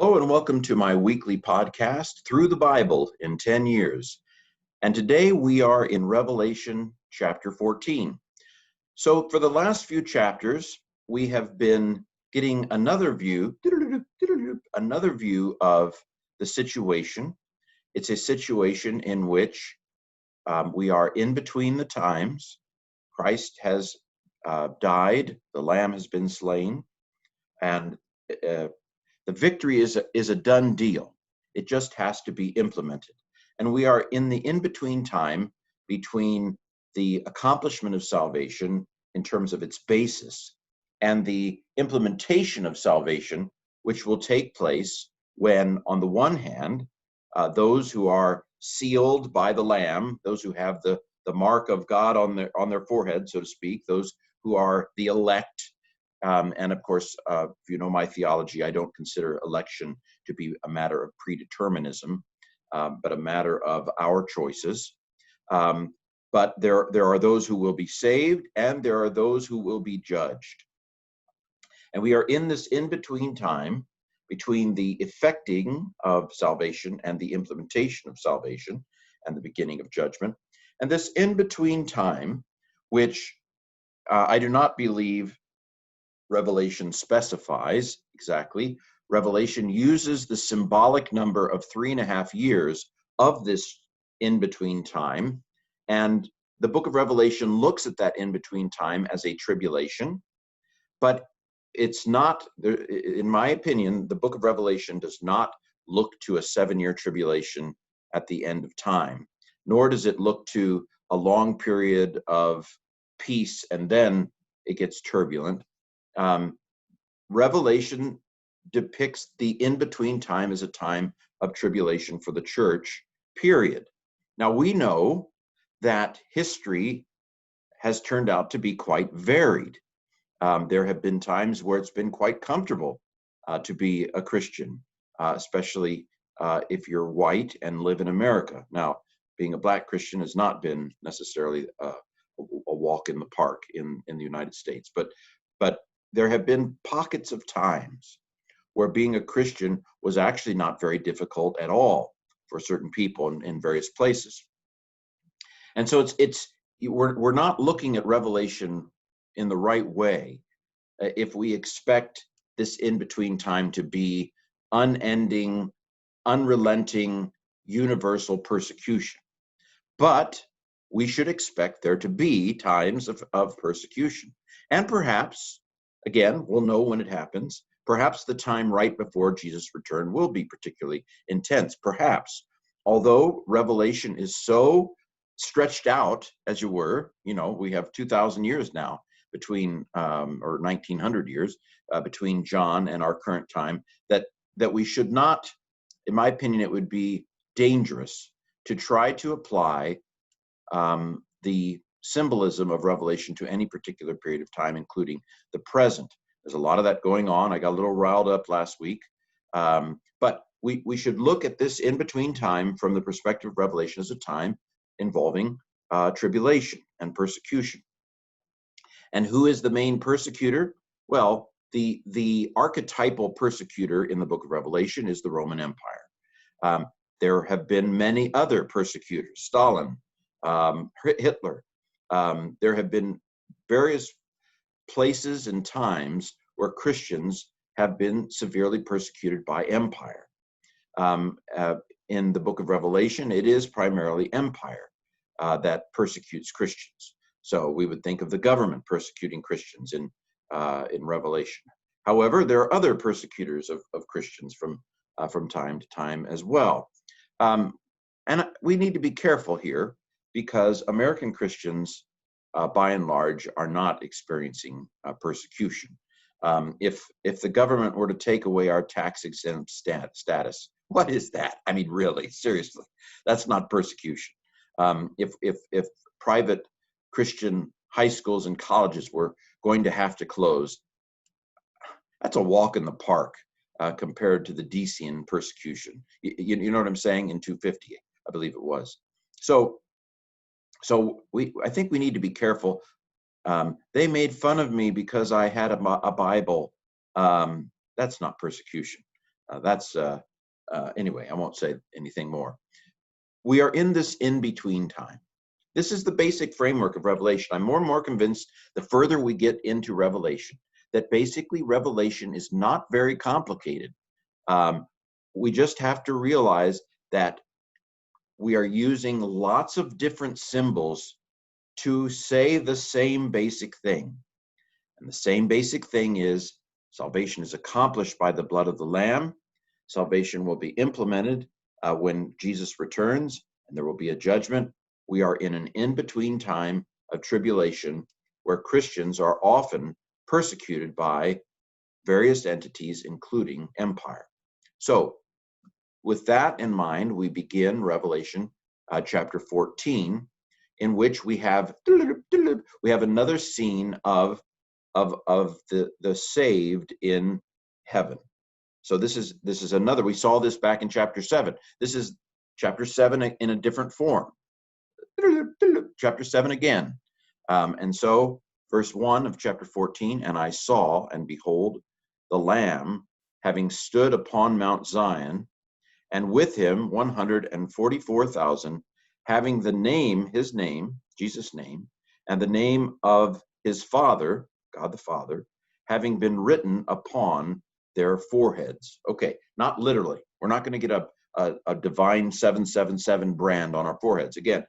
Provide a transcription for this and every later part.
Hello and welcome to my weekly podcast, Through the Bible in 10 Years. And today we are in Revelation chapter 14. So for the last few chapters, we have been getting another view of the situation. It's a situation in which we are in between the times. Christ has died, the Lamb has been slain, and the victory is a done deal. It just has to be implemented. And we are in the in-between time between the accomplishment of salvation in terms of its basis and the implementation of salvation, which will take place when, on the one hand, those who are sealed by the Lamb, those who have the mark of God on their forehead, so to speak, those who are the elect. And of course, if you know my theology, I don't consider election to be a matter of predeterminism, but a matter of our choices. But there are those who will be saved, and there are those who will be judged. And we are in this in-between time between the effecting of salvation and the implementation of salvation and the beginning of judgment. And this in-between time, which I do not believe Revelation specifies exactly. Revelation uses the symbolic number of 3.5 years of this in-between time. And the book of Revelation looks at that in-between time as a tribulation. But it's not, in my opinion, the book of Revelation does not look to a 7-year tribulation at the end of time, nor does it look to a long period of peace and then it gets turbulent. Revelation depicts the in-between time as a time of tribulation for the church, period. Now, we know that history has turned out to be quite varied. There have been times where it's been quite comfortable to be a Christian, especially if you're white and live in America. Now, being a Black Christian has not been necessarily a walk in the park in the United States, but there have been pockets of times where being a Christian was actually not very difficult at all for certain people in various places. And so we're not looking at Revelation in the right way if we expect this in-between time to be unending, unrelenting, universal persecution. But we should expect there to be times of persecution. And perhaps, again, we'll know when it happens, perhaps the time right before Jesus' return will be particularly intense, perhaps. Although Revelation is so stretched out, as you were, we have 2,000 years now between, or 1,900 years between John and our current time, that we should not, in my opinion, it would be dangerous to try to apply the symbolism of Revelation to any particular period of time, including the present. There's a lot of that going on. I got a little riled up last week. But we should look at this in-between time from the perspective of Revelation as a time involving tribulation and persecution. And who is the main persecutor? Well, the archetypal persecutor in the book of Revelation is the Roman Empire. There have been many other persecutors, Stalin, Hitler. There have been various places and times where Christians have been severely persecuted by empire. In the book of Revelation, it is primarily empire that persecutes Christians. So we would think of the government persecuting Christians in Revelation. However, there are other persecutors of Christians from time to time as well. And we need to be careful here because American Christians, by and large, are not experiencing persecution. If the government were to take away our tax-exempt status, what is that? I mean, really, seriously, that's not persecution. If private Christian high schools and colleges were going to have to close, that's a walk in the park compared to the Decian persecution. You know what I'm saying? In 250, I believe it was. So I think we need to be careful. They made fun of me because I had a Bible. That's not persecution. Anyway, I won't say anything more. We are in this in-between time. This is the basic framework of Revelation. I'm more and more convinced the further we get into Revelation that basically Revelation is not very complicated. We just have to realize that we are using lots of different symbols to say the same basic thing. And the same basic thing is salvation is accomplished by the blood of the Lamb. Salvation will be implemented when Jesus returns, and there will be a judgment. We are in an in-between time of tribulation where Christians are often persecuted by various entities, including empire. So, with that in mind, we begin Revelation chapter 14, in which we have another scene of the saved in heaven. So this is another. We saw this back in chapter 7. This is chapter 7 in a different form. Chapter 7 again. And so verse 1 of chapter 14, and I saw, and behold, the Lamb having stood upon Mount Zion, and with him 144,000, having the name, his name, Jesus' name, and the name of his Father, God the Father, having been written upon their foreheads. Okay, not literally. We're not going to get a divine 777 brand on our foreheads. Again,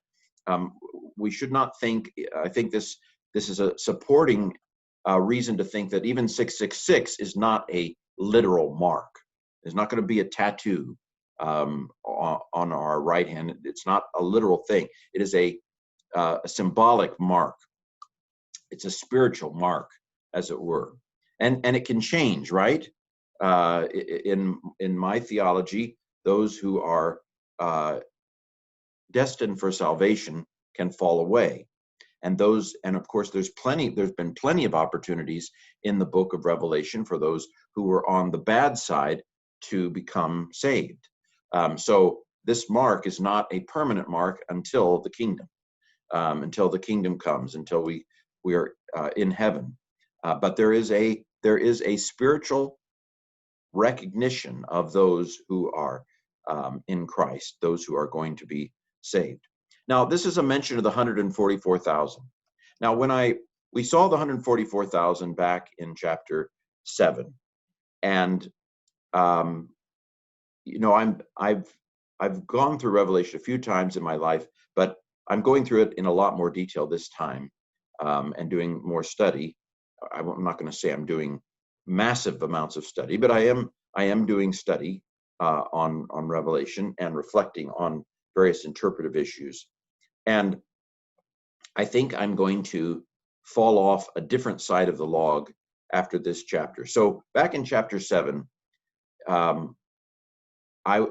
we should not think, I think this is a supporting reason to think that even 666 is not a literal mark. There's not going to be a tattoo on our right hand. It's not a literal thing. It is a symbolic mark. It's a spiritual mark, as it were, and it can change, right? In my theology, those who are destined for salvation can fall away, and of course, there's been plenty of opportunities in the book of Revelation for those who were on the bad side to become saved. So this mark is not a permanent mark until the kingdom comes, until we are in heaven. But there is a spiritual recognition of those who are in Christ, those who are going to be saved. Now, this is a mention of the 144,000. Now, we saw the 144,000 back in chapter 7, and I've gone through Revelation a few times in my life, but I'm going through it in a lot more detail this time, and doing more study. I'm not going to say I'm doing massive amounts of study, but I am doing study on Revelation and reflecting on various interpretive issues. And I think I'm going to fall off a different side of the log after this chapter. So back in chapter 7, I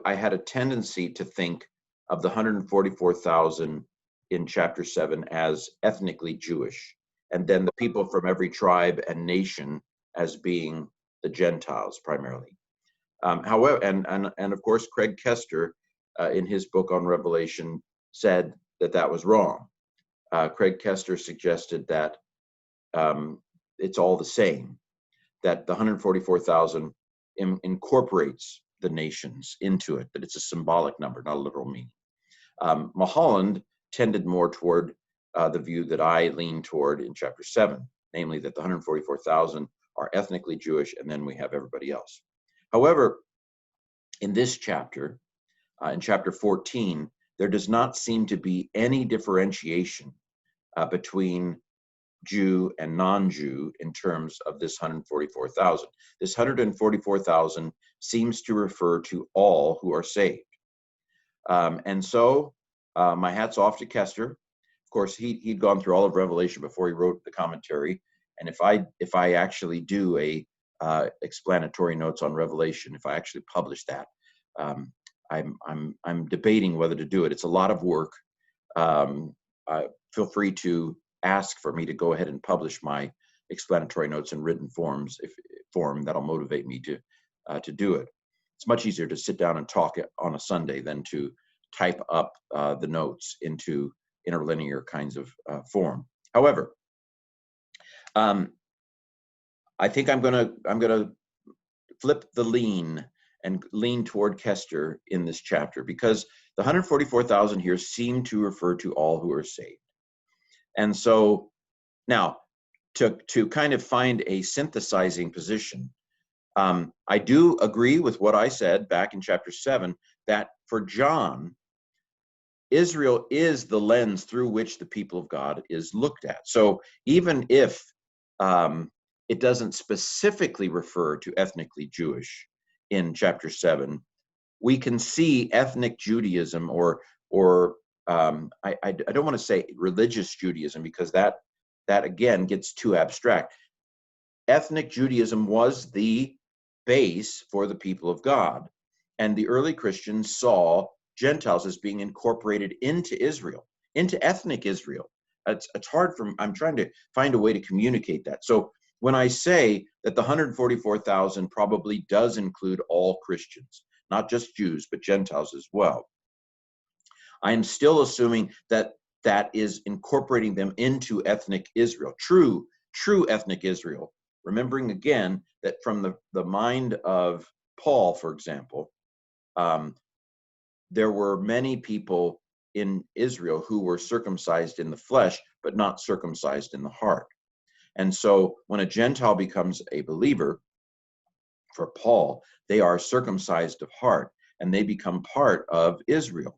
had a tendency to think of the 144,000 in chapter 7 as ethnically Jewish, and then the people from every tribe and nation as being the Gentiles primarily. However, and of course, Craig Kester, in his book on Revelation, said that was wrong. Craig Kester suggested that it's all the same, that the 144,000 incorporates the nations into it, but it's a symbolic number, not a literal meaning. Mulholland tended more toward the view that I lean toward in chapter 7, namely that the 144,000 are ethnically Jewish, and then we have everybody else. However, in this chapter, in chapter 14, there does not seem to be any differentiation between Jew and non-Jew in terms of this 144,000. This 144,000 seems to refer to all who are saved. And so my hat's off to Kester. Of course, he'd gone through all of Revelation before he wrote the commentary. And if I actually do a explanatory notes on Revelation, if I actually publish that, I'm debating whether to do it. It's a lot of work. Feel free to ask for me to go ahead and publish my explanatory notes in written form that'll motivate me to do it. It's much easier to sit down and talk on a Sunday than to type up the notes into interlinear kinds of form. However, I think I'm gonna flip the lean and lean toward Kester in this chapter, because the 144,000 here seem to refer to all who are saved. And so now, to kind of find a synthesizing position, I do agree with what I said back in chapter 7, that for John, Israel is the lens through which the people of God is looked at. So even if it doesn't specifically refer to ethnically Jewish in chapter 7, we can see ethnic Judaism, or I don't want to say religious Judaism, because that again gets too abstract. Ethnic Judaism was the base for the people of God, and the early Christians saw Gentiles as being incorporated into Israel, into ethnic Israel. It's hard for, I'm trying to find a way to communicate that. So when I say that the 144,000 probably does include all Christians, not just Jews, but Gentiles as well, I am still assuming that that is incorporating them into ethnic Israel, true ethnic Israel. Remembering again that from the mind of Paul, for example, there were many people in Israel who were circumcised in the flesh, but not circumcised in the heart. And so when a Gentile becomes a believer, for Paul, they are circumcised of heart, and they become part of Israel.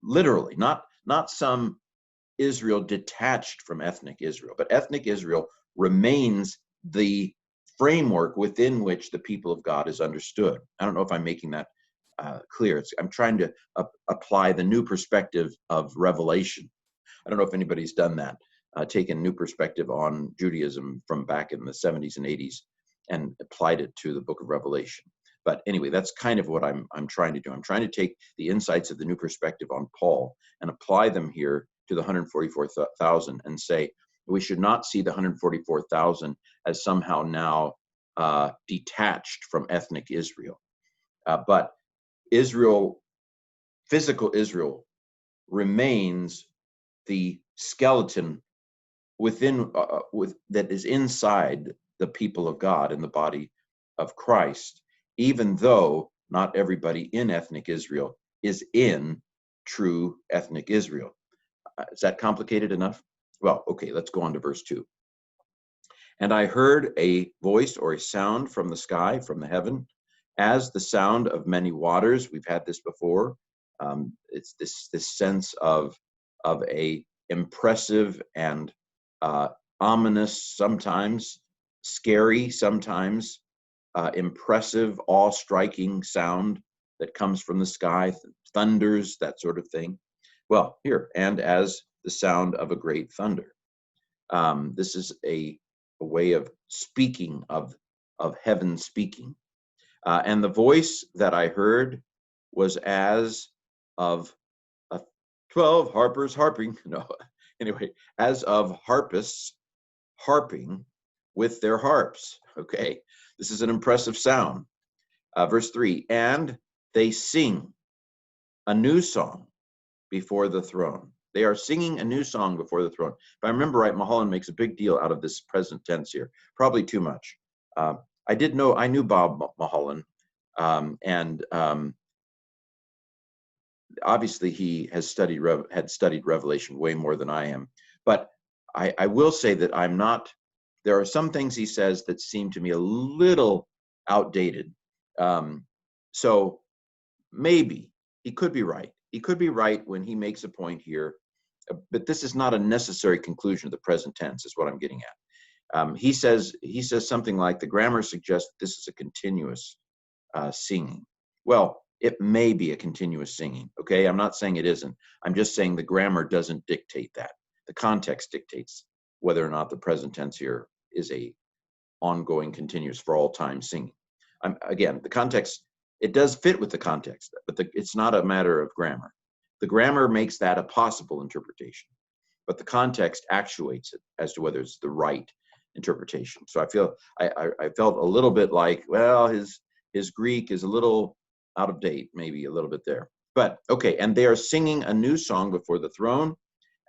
Literally, not some Israel detached from ethnic Israel, but ethnic Israel remains the framework within which the people of God is understood. I don't know if I'm making that clear. I'm trying to apply the new perspective of Revelation. I don't know if anybody's done that, taken new perspective on Judaism from back in the 70s and 80s and applied it to the book of Revelation. But anyway, that's kind of what I'm trying to do. I'm trying to take the insights of the new perspective on Paul and apply them here to the 144,000 and say we should not see the 144,000 as somehow now detached from ethnic Israel. But Israel, physical Israel, remains the skeleton within that is inside the people of God in the body of Christ, even though not everybody in ethnic Israel is in true ethnic Israel. Is that complicated enough? Well, okay, let's go on to verse 2. And I heard a voice or a sound from the sky, from the heaven, as the sound of many waters. We've had this before. It's this sense of a impressive and ominous, sometimes scary, sometimes impressive, awe-striking sound that comes from the sky, thunders, that sort of thing. Well, here, and as the sound of a great thunder. This is a way of speaking, of heaven speaking. And the voice that I heard was as of 12 harpers harping. No, anyway, as of harpists harping with their harps. Okay, this is an impressive sound. Verse 3, and they sing a new song before the throne. They are singing a new song before the throne. If I remember right, Mulholland makes a big deal out of this present tense here, probably too much. I knew Bob Mulholland, and obviously he has had studied Revelation way more than I am. But I will say that I'm not. There are some things he says that seem to me a little outdated. So maybe he could be right. He could be right when he makes a point here, but this is not a necessary conclusion of the present tense, is what I'm getting at. He says something like the grammar suggests this is a continuous singing. Well, it may be a continuous singing. Okay, I'm not saying it isn't. I'm just saying the grammar doesn't dictate that. The context dictates whether or not the present tense here is a ongoing, continuous, for all time singing. Again, the context, it does fit with the context, but it's not a matter of grammar. The grammar makes that a possible interpretation, but the context actuates it as to whether it's the right interpretation. So I felt a little bit like, well, his Greek is a little out of date, maybe a little bit there. But okay, and they are singing a new song before the throne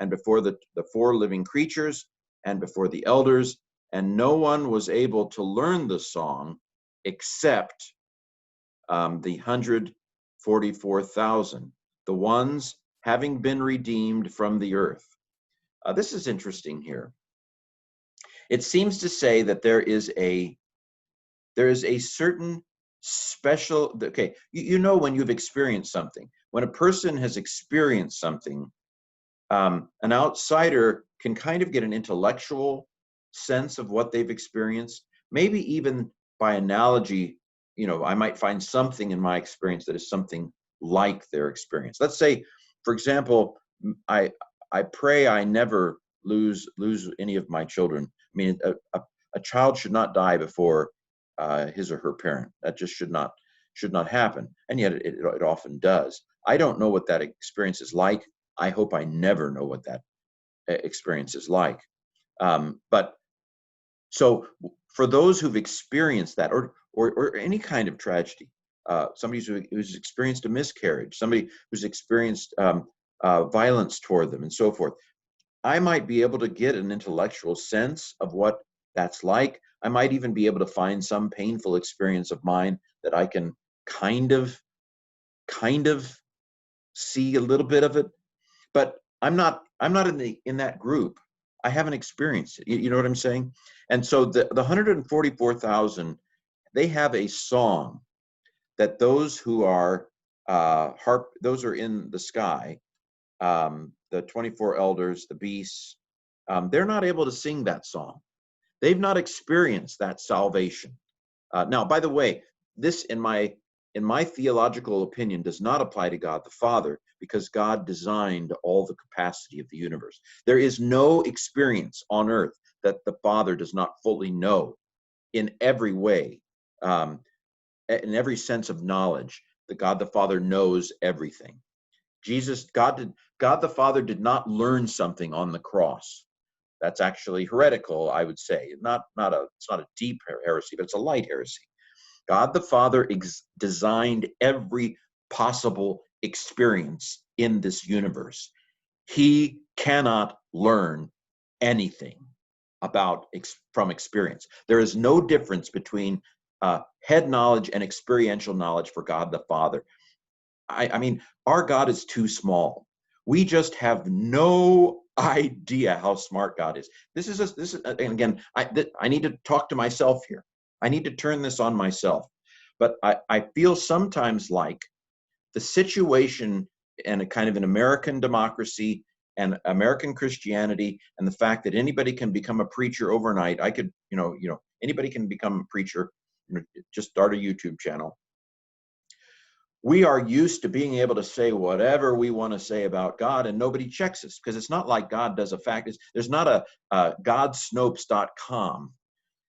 and before the four living creatures and before the elders, and no one was able to learn the song except the 144,000, the ones having been redeemed from the earth. This is interesting here. It seems to say that there is a certain special, okay, you know when you've experienced something. When a person has experienced something, an outsider can kind of get an intellectual sense of what they've experienced. Maybe even by analogy, I might find something in my experience that is something like their experience. Let's say, for example, I pray I never lose any of my children. I mean, a child should not die before his or her parent. That just should not happen. And yet it often does. I don't know what that experience is like. I hope I never know what that experience is like. But so for those who've experienced that, or any kind of tragedy, somebody who's experienced a miscarriage, somebody who's experienced violence toward them, and so forth, I might be able to get an intellectual sense of what that's like. I might even be able to find some painful experience of mine that I can kind of see a little bit of it. But I'm not in that group. I haven't experienced it. You know what I'm saying? And so the 144,000, they have a song that those who are those are in the sky, the 24 elders, the beasts, they're not able to sing that song. They've not experienced that salvation. Now, by the way, this in my theological opinion does not apply to God the Father, because God designed all the capacity of the universe. There is no experience on earth that the Father does not fully know in every way, in every sense of knowledge. That God the Father knows everything. God the Father did not learn something on the cross. That's actually heretical, I would say. It's not a deep heresy, but it's a light heresy. God the Father designed every possible experience in this universe. He cannot learn anything from experience. There is no difference between head knowledge and experiential knowledge for God the Father. I mean, our God is too small. We just have no idea how smart God is. This is, and again, I need to talk to myself here. I need to turn this on myself. But I feel sometimes like the situation and a kind of an American democracy and American Christianity, and the fact that anybody can become a preacher overnight. I could, anybody can become a preacher. Just start a YouTube channel. We are used to being able to say whatever we want to say about God, and nobody checks us, because it's not like God does a fact. There's not a godsnopes.com,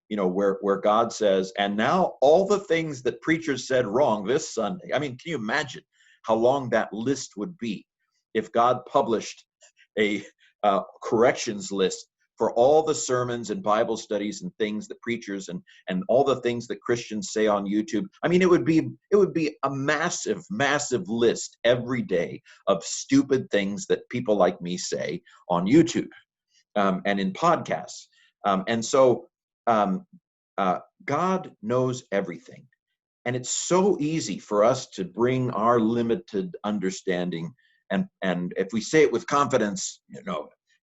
where God says, and now all the things that preachers said wrong this Sunday. I mean, can you imagine how long that list would be if God published a corrections list for all the sermons and Bible studies and things that preachers and all the things that Christians say on YouTube? I mean, it would be a massive list every day of stupid things that people like me say on YouTube and in podcasts. And so God knows everything. And it's so easy for us to bring our limited understanding. And if we say it with confidence, if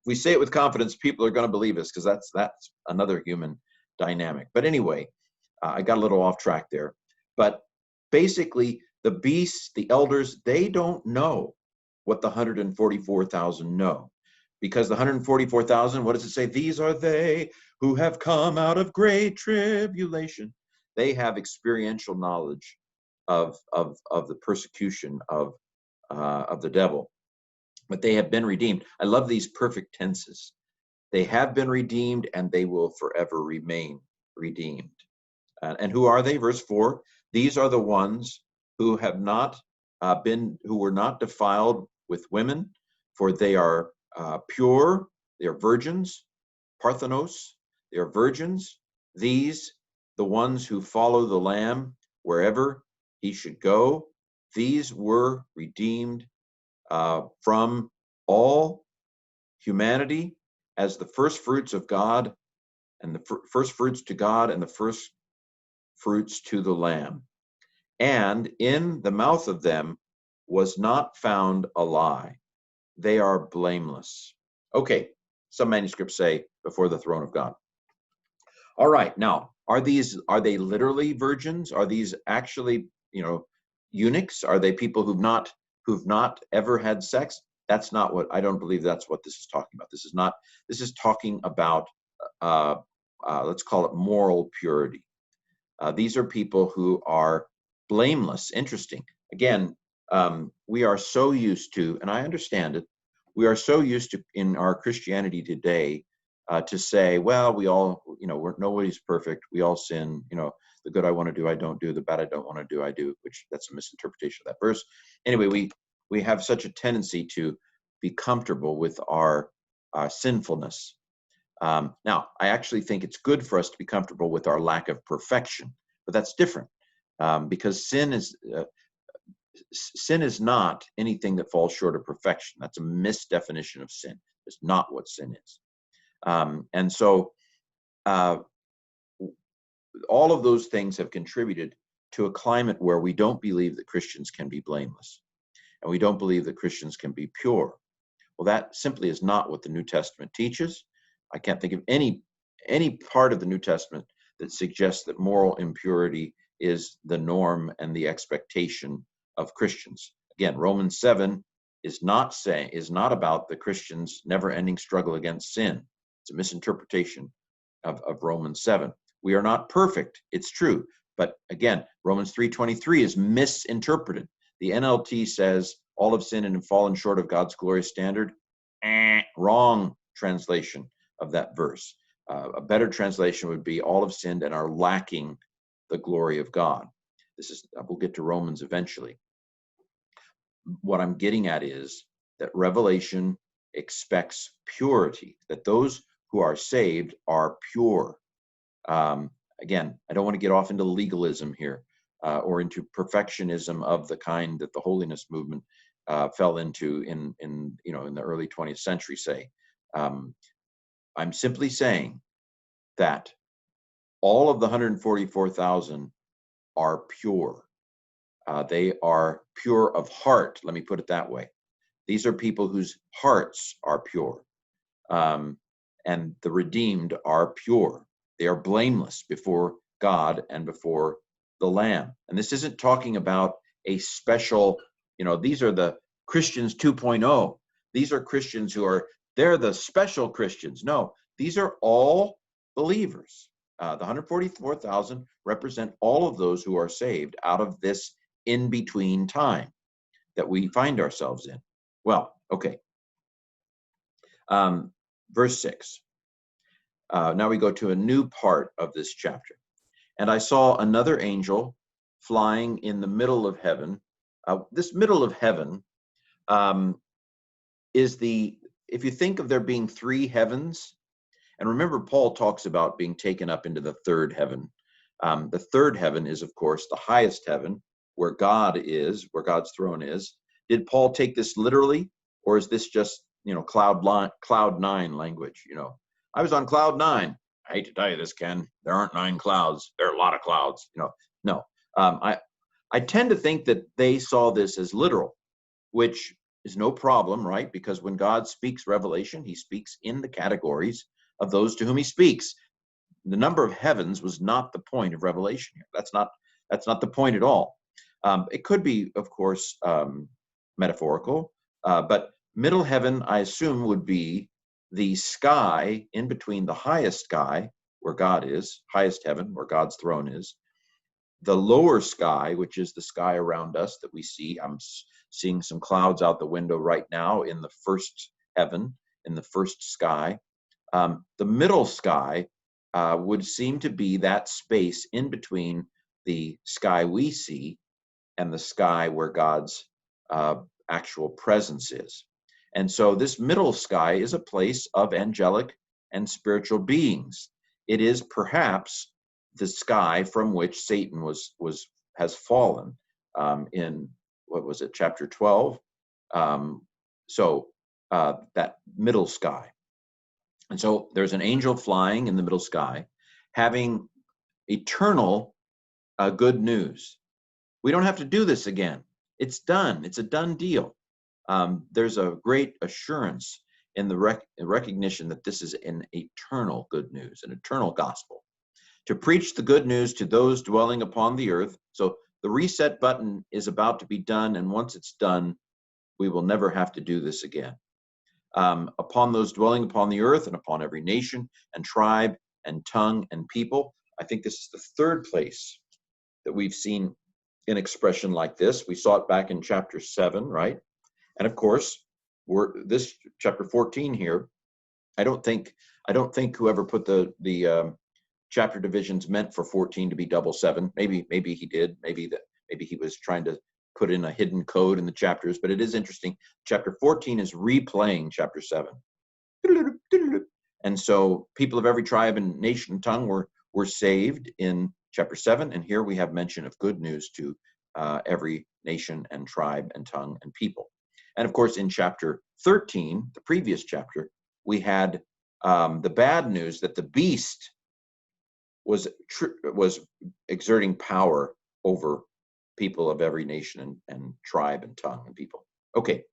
we say it with confidence, people are going to believe us, because that's another human dynamic. But anyway, I got a little off track there. But basically, the beasts, the elders, they don't know what the 144,000 know. Because the 144,000, what does it say? These are they who have come out of great tribulation. They have experiential knowledge of the persecution of the devil. But they have been redeemed. I love these perfect tenses. They have been redeemed, and they will forever remain redeemed. And who are they? Verse 4, these are the ones who have not who were not defiled with women, for they are pure, they are virgins, Parthenos, they are virgins. These, the ones who follow the Lamb wherever he should go, these were redeemed from all humanity as the first fruits of God, and the first fruits to God, and the first fruits to the Lamb. and in the mouth of them was not found a lie. They are blameless. Okay, some manuscripts say before the throne of God. All right, now, are they literally virgins? Are these actually, eunuchs? Are they people who've not ever had sex? That's not what, I don't believe that's what this is talking about. This is talking about, uh, let's call it moral purity. These are people who are blameless. Interesting. Again, we are so used to, and I understand it, we are so used to in our Christianity today to say, well, we all, nobody's perfect. We all sin. The good I want to do, I don't do. The bad I don't want to do, I do. Which that's a misinterpretation of that verse. Anyway, we have such a tendency to be comfortable with our sinfulness. Now, I actually think it's good for us to be comfortable with our lack of perfection, but that's different because sin is not anything that falls short of perfection. That's a misdefinition of sin. It's not what sin is. And so all of those things have contributed to a climate where we don't believe that Christians can be blameless, and we don't believe that Christians can be pure. Well, that simply is not what the New Testament teaches. I can't think of any part of the New Testament that suggests that moral impurity is the norm and the expectation of Christians. Again, Romans 7 is not about the Christians' never-ending struggle against sin. It's a misinterpretation of Romans 7. We are not perfect, it's true. But again, Romans 3:23 is misinterpreted. The NLT says, all have sinned and have fallen short of God's glorious standard. Wrong translation of that verse. A better translation would be, all have sinned and are lacking the glory of God. We'll get to Romans eventually. What I'm getting at is that Revelation expects purity, that those who are saved are pure. Again, I don't want to get off into legalism here or into perfectionism of the kind that the holiness movement fell into in the early 20th century, say. I'm simply saying that all of the 144,000 are pure. They are pure of heart, let me put it that way. These are people whose hearts are pure. And the redeemed are pure. They are blameless before God and before the Lamb. And this isn't talking about a special, these are the Christians 2.0. These are Christians they're the special Christians. No, these are all believers. The 144,000 represent all of those who are saved out of this in-between time that we find ourselves in. Well, okay. Verse 6. Now we go to a new part of this chapter. And I saw another angel flying in the middle of heaven. This middle of heaven is if you think of there being three heavens, and remember Paul talks about being taken up into the third heaven. The third heaven is, of course, the highest heaven, where God is, where God's throne is. Did Paul take this literally, or is this just, cloud nine language? I was on cloud nine. I hate to tell you this, Ken. There aren't 9 clouds. There are a lot of clouds. No. I tend to think that they saw this as literal, which is no problem, right? Because when God speaks revelation, he speaks in the categories of those to whom he speaks. The number of heavens was not the point of revelation here. That's not the point at all. It could be, of course, metaphorical, but middle heaven, I assume, would be the sky in between the highest sky, where God is, highest heaven, where God's throne is, the lower sky, which is the sky around us that we see. I'm seeing some clouds out the window right now in the first heaven, in the first sky. The middle sky would seem to be that space in between the sky we see and the sky where God's actual presence is. And so this middle sky is a place of angelic and spiritual beings. It is perhaps the sky from which Satan has fallen in, what was it, chapter 12? That middle sky. And so there's an angel flying in the middle sky, having eternal good news. We don't have to do this again. It's done. It's a done deal. There's a great assurance in the recognition that this is an eternal good news, an eternal gospel. To preach the good news to those dwelling upon the earth. So the reset button is about to be done, and once it's done, we will never have to do this again. Upon those dwelling upon the earth, and upon every nation and tribe and tongue and people. I think this is the third place that we've seen an expression like this. We saw it back in chapter 7, right? And of course, this chapter 14 here. I don't think whoever put the chapter divisions meant for 14 to be double 7. Maybe he did. Maybe he was trying to put in a hidden code in the chapters. But it is interesting. Chapter 14 is replaying chapter 7. And so people of every tribe and nation and tongue were saved in chapter 7. And here we have mention of good news to every nation and tribe and tongue and people. And of course, in chapter 13, the previous chapter, we had the bad news that the beast was exerting power over people of every nation and tribe and tongue and people. Okay,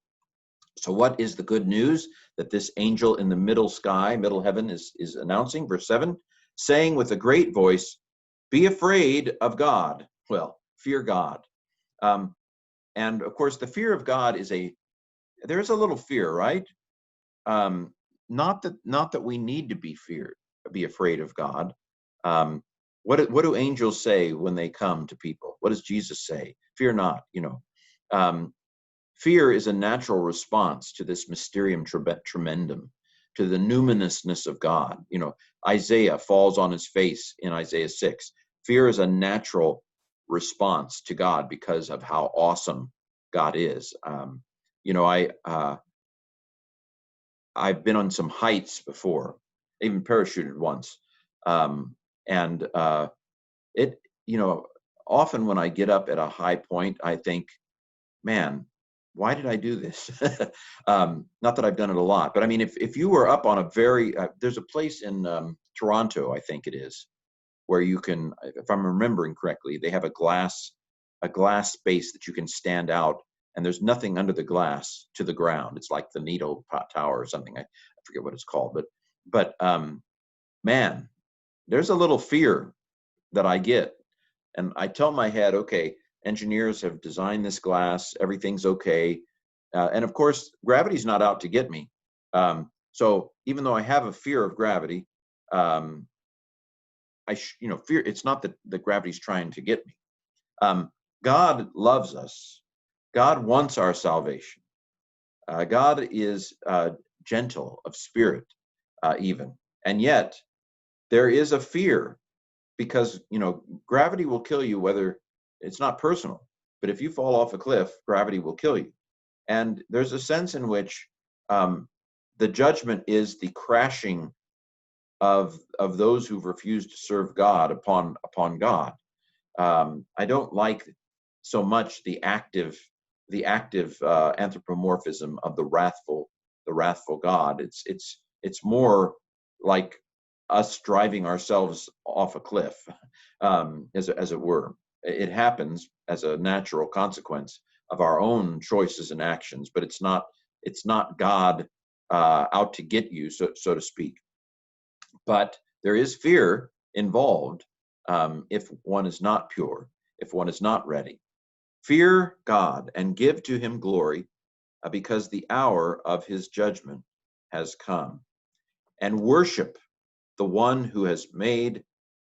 so what is the good news that this angel in the middle sky, middle heaven, is announcing? Verse 7, saying with a great voice, be afraid of God. Well, fear God. And of course, the fear of God there's a little fear, right? Not that we need to be afraid of God. What do angels say when they come to people? What does Jesus say? Fear not, Fear is a natural response to this mysterium tremendum, to the numinousness of God. Isaiah falls on his face in Isaiah 6. Fear is a natural response to God because of how awesome God is. I've been on some heights before, even parachuted once. Often when I get up at a high point, I think, man, why did I do this? Not that I've done it a lot, but I mean, if you were up on a there's a place in Toronto, I think it is, where you can, if I'm remembering correctly, they have a glass space that you can stand out, and there's nothing under the glass to the ground. It's like the Needle Tower or something. I forget what it's called, but man, there's a little fear that I get, and I tell my head, okay, engineers have designed this glass, everything's okay, and of course, gravity's not out to get me. So even though I have a fear of gravity, fear. It's not that gravity's trying to get me. God loves us. God wants our salvation. God is gentle of spirit, even, and yet there is a fear, because gravity will kill you, whether it's not personal, but if you fall off a cliff, gravity will kill you. And there's a sense in which the judgment is the crashing of those who've refused to serve God upon God. I don't like so much the active anthropomorphism of the wrathful God. It's more like us driving ourselves off a cliff, as it were. It happens as a natural consequence of our own choices and actions, but it's not God out to get you, so to speak. But there is fear involved if one is not pure, if one is not ready. Fear God and give to him glory, because the hour of his judgment has come. And worship the one who has made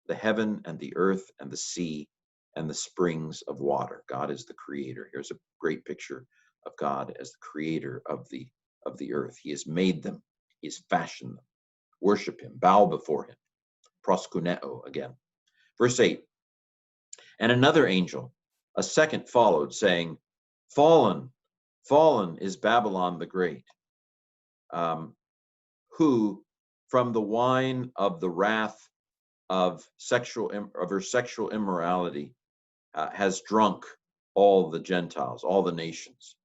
the heaven and the earth and the sea and the springs of water. God is the creator. Here's a great picture of God as the creator of the earth. He has made them. He has fashioned them. Worship him. Bow before him. Proskuneo again. Verse 8. And another angel, a second, followed, saying, Fallen, fallen is Babylon the Great, who from the wine of the wrath of her sexual immorality has drunk all the Gentiles, all the nations.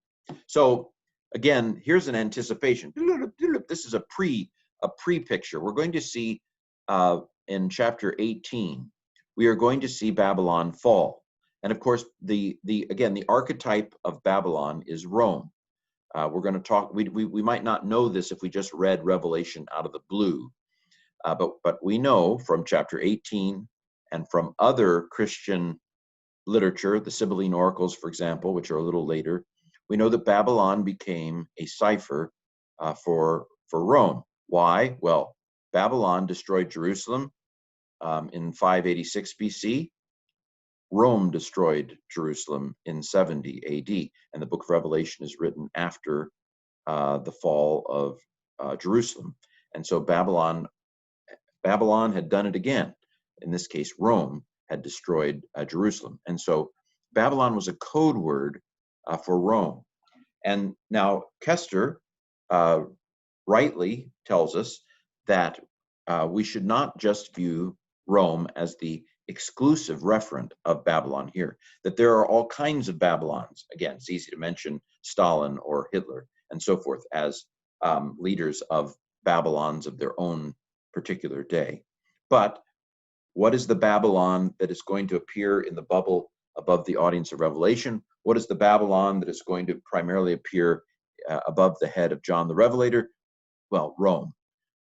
So again, here's an anticipation. This is a pre-picture. We're going to see in chapter 18, we are going to see Babylon fall. And of course, again, the archetype of Babylon is Rome. We're going to talk, we might not know this if we just read Revelation out of the blue, but we know from chapter 18 and from other Christian literature, the Sibylline oracles, for example, which are a little later, we know that Babylon became a cipher for Rome. Why? Well, Babylon destroyed Jerusalem in 586 BC. Rome destroyed Jerusalem in 70 AD, and the book of Revelation is written after the fall of Jerusalem. And so Babylon had done it again. In this case, Rome had destroyed Jerusalem. And so Babylon was a code word for Rome. And now Kester rightly tells us that we should not just view Rome as the exclusive referent of Babylon here, that there are all kinds of Babylons. Again, it's easy to mention Stalin or Hitler and so forth as leaders of Babylons of their own particular day. But what is the Babylon that is going to appear in the bubble above the audience of Revelation? What is the Babylon that is going to primarily appear above the head of John the Revelator? Well, Rome.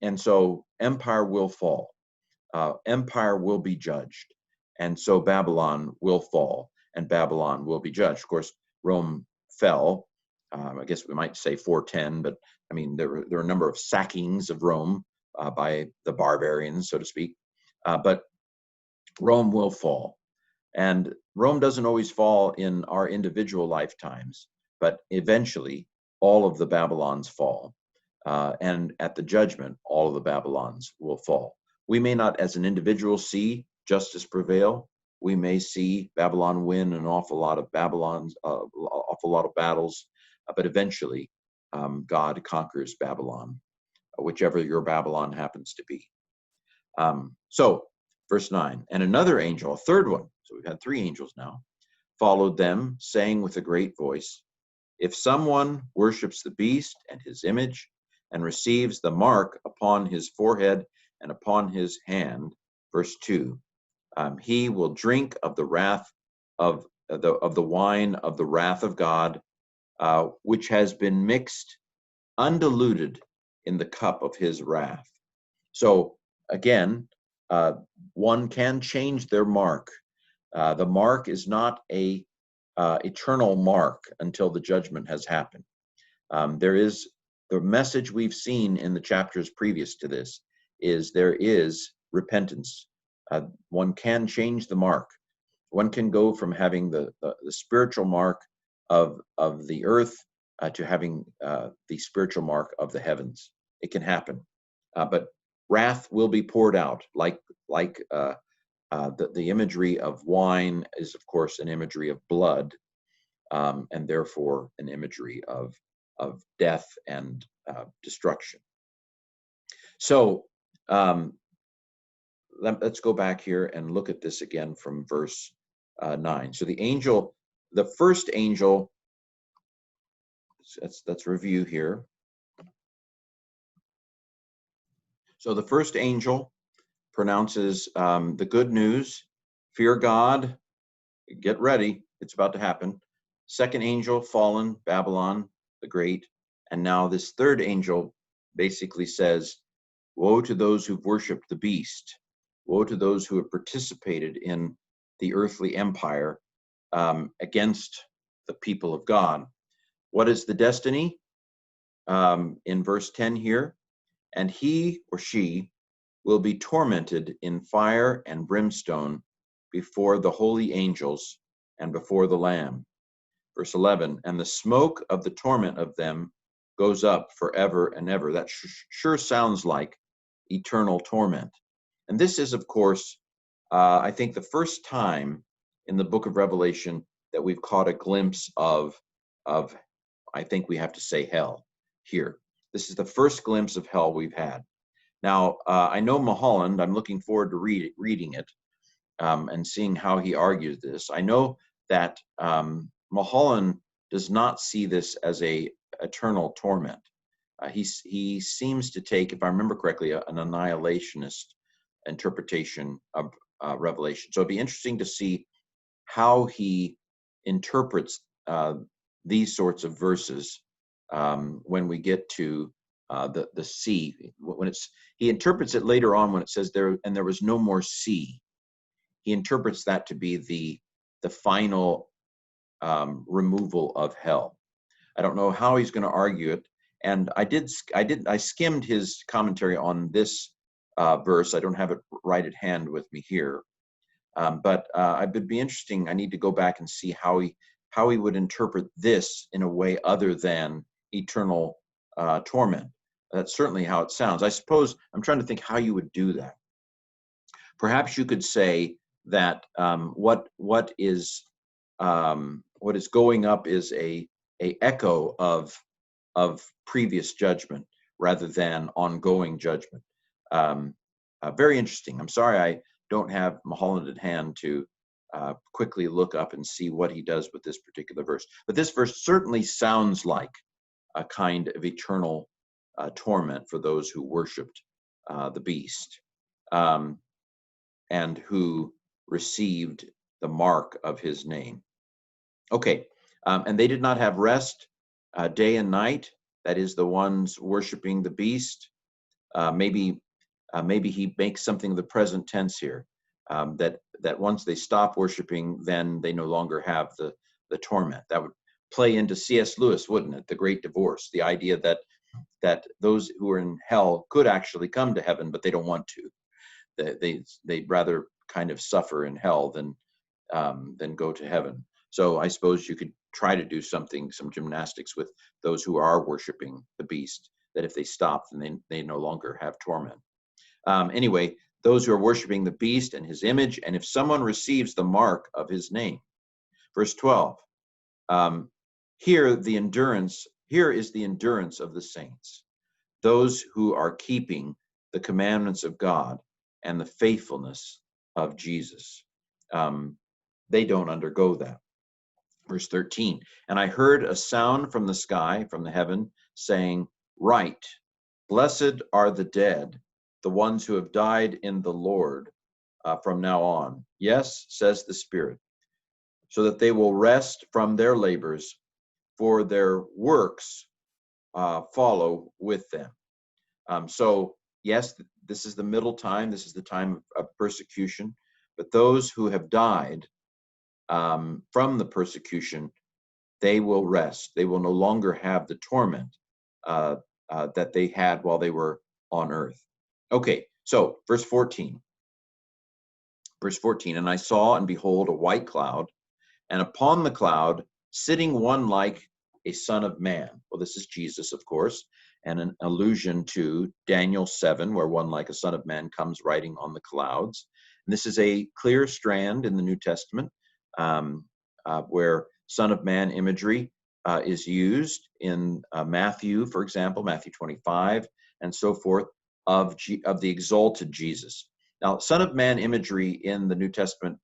And so empire will fall. Empire will be judged. And so Babylon will fall and Babylon will be judged. Of course, Rome fell. I guess we might say 410, but I mean, there are a number of sackings of Rome by the barbarians, so to speak. But Rome will fall. And Rome doesn't always fall in our individual lifetimes, but eventually all of the Babylons fall. And at the judgment, all of the Babylons will fall. We may not, as an individual, see justice prevail. We may see Babylon win an awful lot of battles, but eventually God conquers Babylon, whichever your Babylon happens to be. So, verse 9, and another angel, a third one, so we've had 3 angels now, followed them, saying with a great voice, if someone worships the beast and his image, and receives the mark upon his forehead and upon his hand, verse 2, he will drink of the wrath of the wine of the wrath of God, which has been mixed undiluted in the cup of his wrath. So again, one can change their mark. The mark is not a eternal mark until the judgment has happened. There is the message we've seen in the chapters previous to this is there is repentance. One can change the mark. One can go from having the spiritual mark of the earth to having the spiritual mark of the heavens. It can happen, but wrath will be poured out. Like the imagery of wine is, of course, an imagery of blood, and therefore an imagery of death and destruction. So let's go back here and look at this again from verse 9. So the first angel, let's review here. So the first angel pronounces the good news, fear God, get ready, it's about to happen. Second angel, fallen, Babylon the Great. And now this third angel basically says, woe to those who've worshipped the beast. Woe to those who have participated in the earthly empire against the people of God. What is the destiny? In verse 10 here, and he or she will be tormented in fire and brimstone before the holy angels and before the Lamb. Verse 11, and the smoke of the torment of them goes up forever and ever. That sure sounds like eternal torment. And this is, of course, I think the first time in the book of Revelation that we've caught a glimpse of I think we have to say hell here. This is the first glimpse of hell we've had. Now, I know Mulholland, I'm looking forward to reading it and seeing how he argues this. I know that Mulholland does not see this as a eternal torment. He seems to take, if I remember correctly, an annihilationist interpretation of Revelation. So it'd be interesting to see how he interprets these sorts of verses when we get to the sea. When he interprets it later on when it says there was no more sea. He interprets that to be the final removal of hell. I don't know how he's going to argue it, and I skimmed his commentary on this verse. I don't have it right at hand with me here, but it would be interesting. I need to go back and see how he would interpret this in a way other than eternal torment. That's certainly how it sounds. I suppose I'm trying to think how you would do that. Perhaps you could say that what is going up is a echo of previous judgment rather than ongoing judgment. Very interesting. I'm sorry I don't have Mulholland at hand to quickly look up and see what he does with this particular verse. But this verse certainly sounds like a kind of eternal torment for those who worshipped the beast and who received the mark of his name. Okay, and they did not have rest day and night. That is, the ones worshiping the beast. Maybe he makes something of the present tense here. That once they stop worshiping, then they no longer have the torment. That would play into C.S. Lewis, wouldn't it? The Great Divorce. The idea that those who are in hell could actually come to heaven, but they don't want to. They'd rather kind of suffer in hell than go to heaven. So I suppose you could try to do some gymnastics with those who are worshiping the beast, that if they stop, then they no longer have torment. Anyway, those who are worshiping the beast and his image, and if someone receives the mark of his name. Verse 12, here is the endurance of the saints, those who are keeping the commandments of God and the faithfulness of Jesus. They don't undergo that. Verse 13, and I heard a sound from the sky, from the heaven, saying, "Write, blessed are the dead, the ones who have died in the Lord from now on. Yes, says the Spirit, so that they will rest from their labors, for their works follow with them." So, yes, this is the middle time. This is the time of persecution. But those who have died from the persecution, they will rest. They will no longer have the torment that they had while they were on earth. Okay, so verse 14. Verse 14, and I saw and behold a white cloud, and upon the cloud sitting one like a son of man. Well, this is Jesus, of course, and an allusion to Daniel 7, where one like a son of man comes riding on the clouds. And this is a clear strand in the New Testament where son of man imagery is used in Matthew, for example, Matthew 25, and so forth, of the exalted Jesus. Now, son of man imagery in the New Testament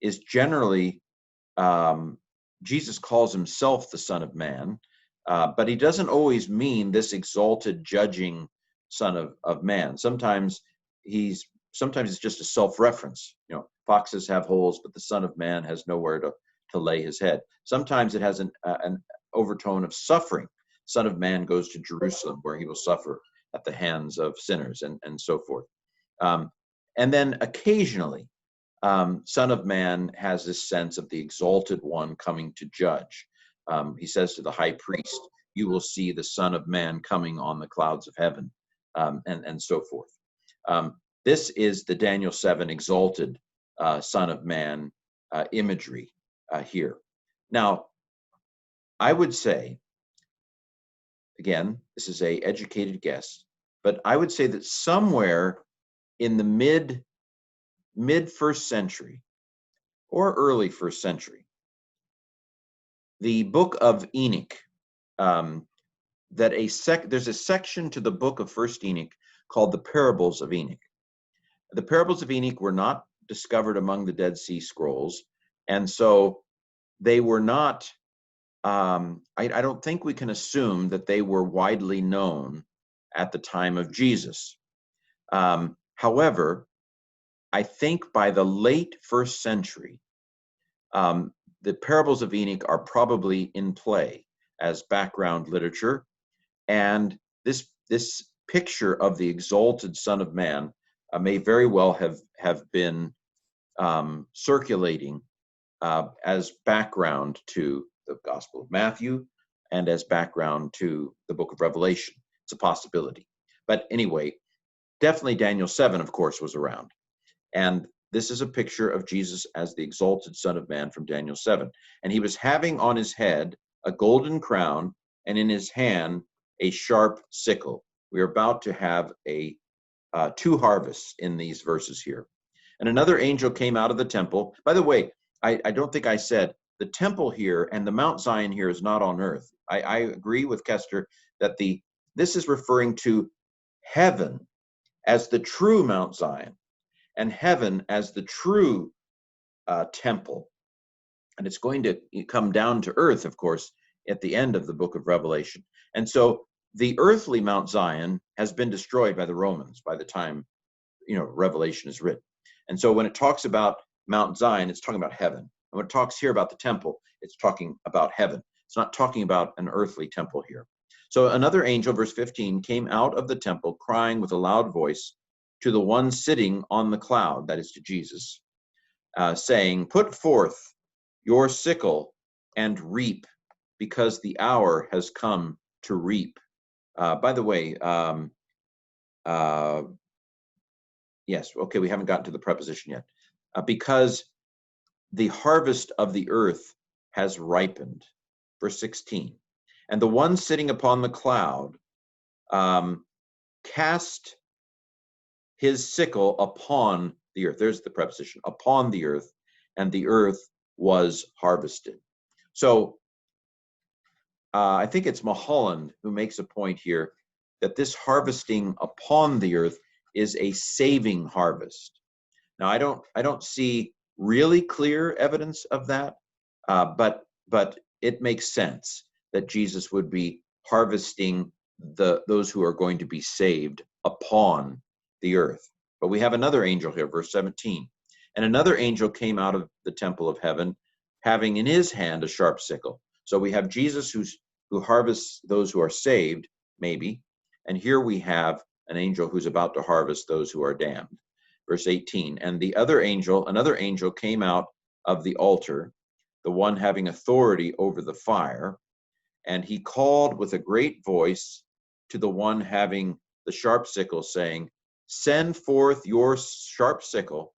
is generally, Jesus calls himself the Son of Man, but he doesn't always mean this exalted, judging Son of Man. Sometimes it's just a self-reference. Foxes have holes, but the Son of Man has nowhere to lay his head. Sometimes it has an overtone of suffering. Son of Man goes to Jerusalem, where he will suffer at the hands of sinners, and so forth. And then occasionally, Son of Man has this sense of the exalted one coming to judge. He says to the high priest, "You will see the Son of Man coming on the clouds of heaven," and so forth. This is the Daniel 7 exalted Son of Man imagery here. Now, I would say, again, this is a educated guess, but I would say that somewhere in the mid first century or early first century, the book of Enoch, there's a section to the book of First Enoch called the Parables of Enoch. The Parables of Enoch were not discovered among the Dead Sea Scrolls, and so they were not, I don't think we can assume that they were widely known at the time of Jesus. However, I think by the late first century, The parables of Enoch are probably in play as background literature, and this picture of the exalted Son of Man may very well have been circulating as background to the Gospel of Matthew and as background to the book of Revelation. It's a possibility. But anyway, definitely Daniel 7, of course, was around. And this is a picture of Jesus as the exalted Son of Man from Daniel 7. And he was having on his head a golden crown, and in his hand a sharp sickle. We are about to have two harvests in these verses here. And another angel came out of the temple. By the way, I don't think I said the temple here and the Mount Zion here is not on earth. I agree with Kester that this is referring to heaven as the true Mount Zion and heaven as the true temple. And it's going to come down to earth, of course, at the end of the book of Revelation. And so the earthly Mount Zion has been destroyed by the Romans by the time, Revelation is written. And so when it talks about Mount Zion, it's talking about heaven. And when it talks here about the temple, it's talking about heaven. It's not talking about an earthly temple here. So another angel, verse 15, came out of the temple crying with a loud voice to the one sitting on the cloud, that is to Jesus, saying, "Put forth your sickle and reap, because the hour has come to reap." By the way, yes, okay, we haven't gotten to the preposition yet. Because the harvest of the earth has ripened. Verse 16. And the one sitting upon the cloud cast his sickle upon the earth. There's the preposition, upon the earth, and the earth was harvested. So I think it's Mulholland who makes a point here that this harvesting upon the earth is a saving harvest. Now, I don't see really clear evidence of that, but it makes sense that Jesus would be harvesting those who are going to be saved upon the earth. But we have another angel here, verse 17. And another angel came out of the temple of heaven, having in his hand a sharp sickle. So we have Jesus who harvests those who are saved, maybe, and here we have an angel who's about to harvest those who are damned. Verse 18, and another angel came out of the altar, the one having authority over the fire, and he called with a great voice to the one having the sharp sickle, saying, "Send forth your sharp sickle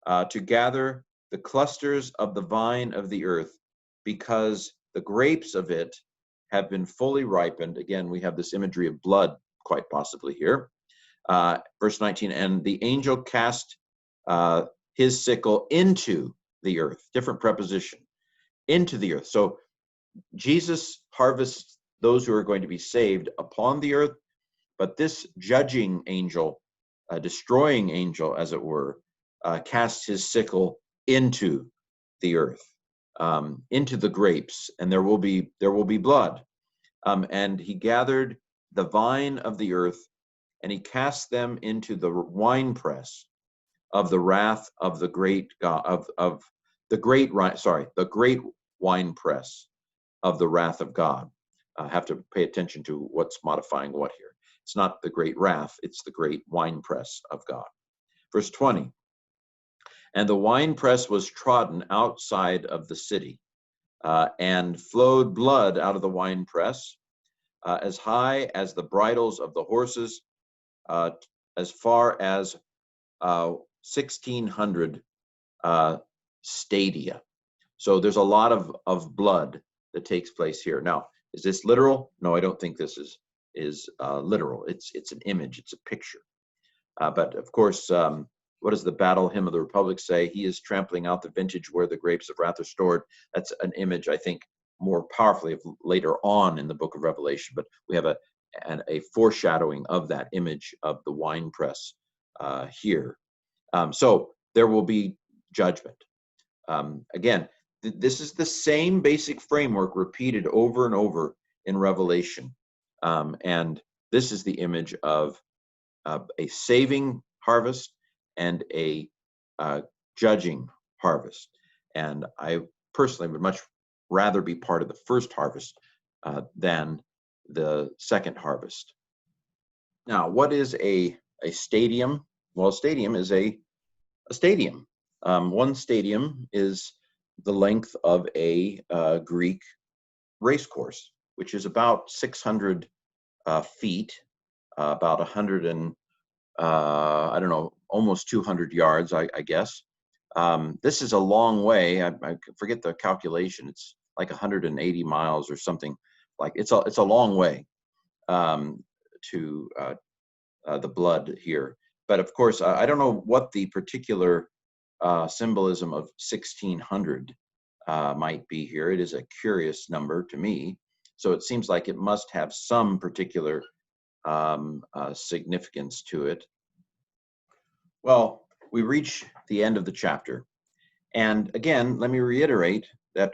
to gather the clusters of the vine of the earth, because the grapes of it have been fully ripened." Again, we have this imagery of blood, quite possibly here. Verse 19, and the angel cast his sickle into the earth. Different preposition, into the earth. So Jesus harvests those who are going to be saved upon the earth, but this judging angel, destroying angel, as it were, casts his sickle into the earth, into the grapes, and there will be blood. And he gathered the vine of the earth, and he cast them into the winepress of the wrath of the great God, the great winepress of the wrath of God. Have to pay attention to what's modifying what here. It's not the great wrath, it's the great winepress of God. Verse 20, and the winepress was trodden outside of the city, and flowed blood out of the winepress, as high as the bridles of the horses, as far as 1,600 stadia. So there's a lot of blood that takes place here. Now, is this literal? No, I don't think this is literal. It's an image. It's a picture. But of course, what does the Battle Hymn of the Republic say? He is trampling out the vintage where the grapes of wrath are stored. That's an image, I think, more powerfully of later on in the book of Revelation. But we have a foreshadowing of that image of the winepress here. So there will be judgment. Again, this is the same basic framework repeated over and over in Revelation. And this is the image of a saving harvest and a judging harvest. And I personally would much rather be part of the first harvest than the second harvest. Now, what is a stadium? Well, a stadium is a stadium. One stadium is the length of a Greek race course, which is about 600 feet, about 100 and I don't know, almost 200 yards, I guess. This is a long way. I forget the calculation. It's like 180 miles or something. Like it's a long way to the blood here. But of course, I don't know what the particular symbolism of 1600 might be here. It is a curious number to me. So it seems like it must have some particular significance to it. Well, we reach the end of the chapter. And again, let me reiterate that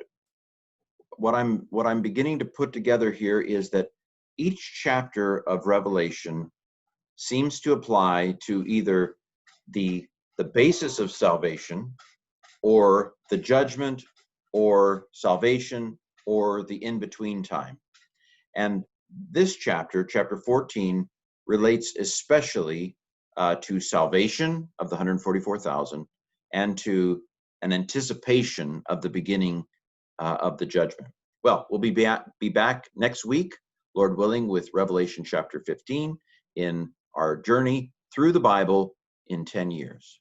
what I'm beginning to put together here is that each chapter of Revelation seems to apply to either the basis of salvation, or the judgment, or salvation, or the in-between time. And this chapter, chapter 14, relates especially to salvation of the 144,000 and to an anticipation of the beginning of the judgment. Well, we'll be back next week, Lord willing, with Revelation chapter 15 in our journey through the Bible in 10 years.